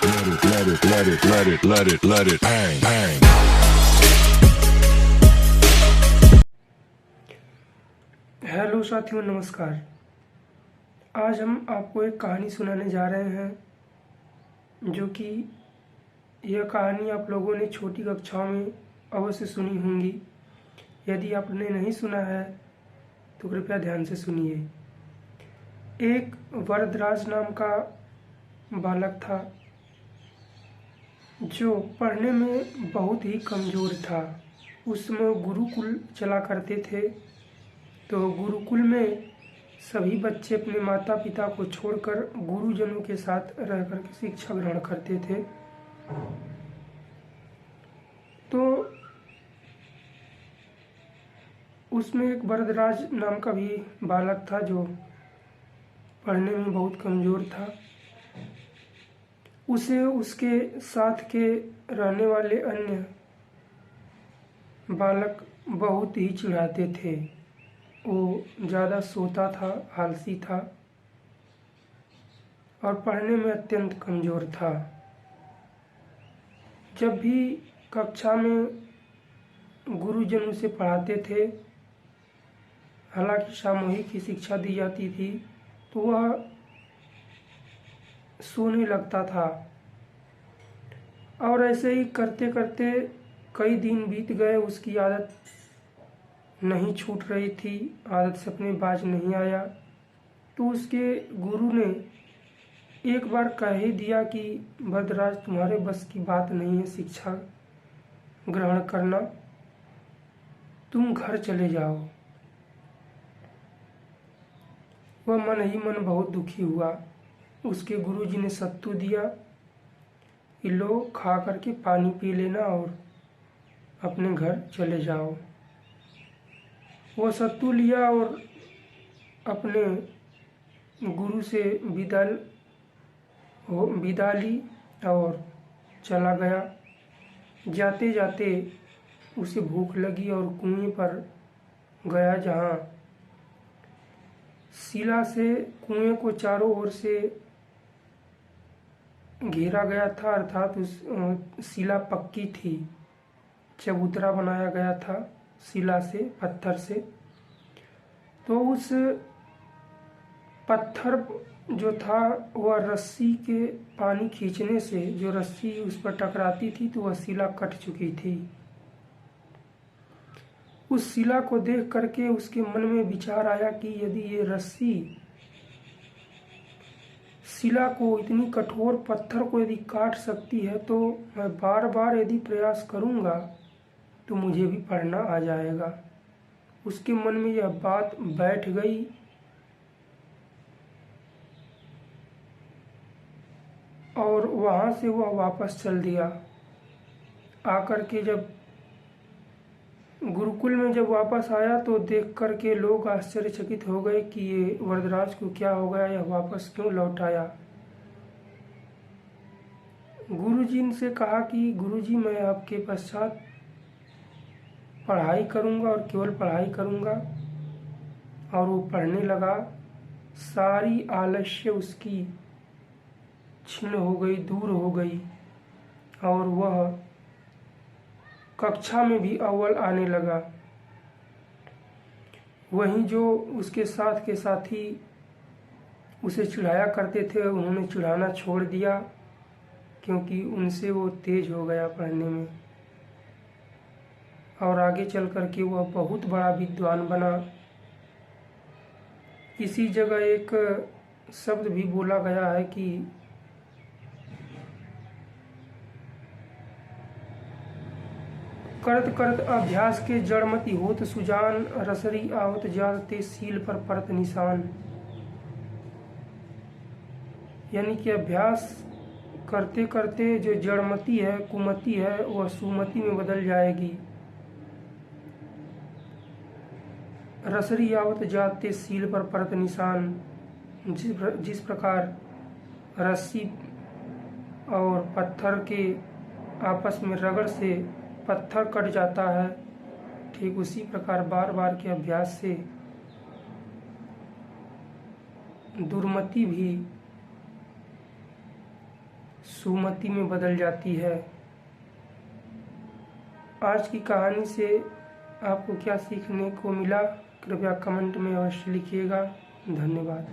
bang, bang. Hello साथियों, नमस्कार। आज हम आपको एक कहानी सुनाने जा रहे हैं जो कि यह कहानी आप लोगों ने छोटी कक्षाओं में अवश्य सुनी होंगी। यदि आपने नहीं सुना है तो कृपया ध्यान से सुनिए। एक वरदराज नाम का बालक था जो पढ़ने में बहुत ही कमज़ोर था। उस समय गुरुकुल चला करते थे, तो गुरुकुल में सभी बच्चे अपने माता पिता को छोड़कर गुरुजनों के साथ रहकर के शिक्षा ग्रहण करते थे। तो उसमें एक वरदराज नाम का भी बालक था जो पढ़ने में बहुत कमज़ोर था। उसे उसके साथ के रहने वाले अन्य बालक बहुत ही चिढ़ाते थे। वो ज़्यादा सोता था, आलसी था और पढ़ने में अत्यंत कमज़ोर था। जब भी कक्षा में गुरुजन उसे पढ़ाते थे, हालांकि सामूहिक ही शिक्षा दी जाती थी, तो वह सोने लगता था। और ऐसे ही करते करते कई दिन बीत गए। उसकी आदत नहीं छूट रही थी, आदत से अपने बाज नहीं आया। तो उसके गुरु ने एक बार कह ही दिया कि वरदराज, तुम्हारे बस की बात नहीं है शिक्षा ग्रहण करना, तुम घर चले जाओ। वह मन ही मन बहुत दुखी हुआ। उसके गुरुजी ने सत्तू दिया कि लो, खा करके पानी पी लेना और अपने घर चले जाओ। वो सत्तू लिया और अपने गुरु से विदा ली और चला गया। जाते जाते उसे भूख लगी और कुएं पर गया, जहाँ शिला से कुएं को चारों ओर से घेरा गया था, अर्थात उस शिला पक्की थी, चबूतरा बनाया गया था शिला से, पत्थर से। तो उस पत्थर जो था वह रस्सी के पानी खींचने से जो रस्सी उस पर टकराती थी तो वह शिला कट चुकी थी। उस शिला को देख करके उसके मन में विचार आया कि यदि ये रस्सी शिला को, इतनी कठोर पत्थर को यदि काट सकती है, तो मैं बार बार यदि प्रयास करूँगा तो मुझे भी पढ़ना आ जाएगा। उसके मन में यह बात बैठ गई और वहाँ से वह वापस चल दिया। आकर के जब गुरुकुल में जब वापस आया तो देख कर के लोग आश्चर्यचकित हो गए कि ये वरदराज को क्या हो गया, यह वापस क्यों लौट आया। गुरुजी से कहा कि गुरुजी, मैं आपके पश्चात पढ़ाई करूँगा और केवल पढ़ाई करूँगा। और वो पढ़ने लगा। सारी आलस्य उसकी क्षीण हो गई, दूर हो गई और वह कक्षा में भी अव्वल आने लगा। वहीं जो उसके साथ के साथी उसे चिढ़ाया करते थे, उन्होंने चिढ़ाना छोड़ दिया, क्योंकि उनसे वो तेज हो गया पढ़ने में। और आगे चल कर के वह बहुत बड़ा विद्वान बना। इसी जगह एक शब्द भी बोला गया है कि करत करत अभ्यास के जड़मति होत सुजान, रसरी आवत जात ते सील पर परत निशान। यानी कि अभ्यास करते करते जो जड़मति है, कुमति है, वह सुमति में बदल जाएगी। रसरी आवत जात ते सील पर परत निशान। जिस प्रकार रस्सी और पत्थर के आपस में रगड़ से पत्थर कट जाता है, ठीक उसी प्रकार बार बार के अभ्यास से दुर्मति भी सुमति में बदल जाती है। आज की कहानी से आपको क्या सीखने को मिला, कृपया कमेंट में अवश्य लिखिएगा। धन्यवाद।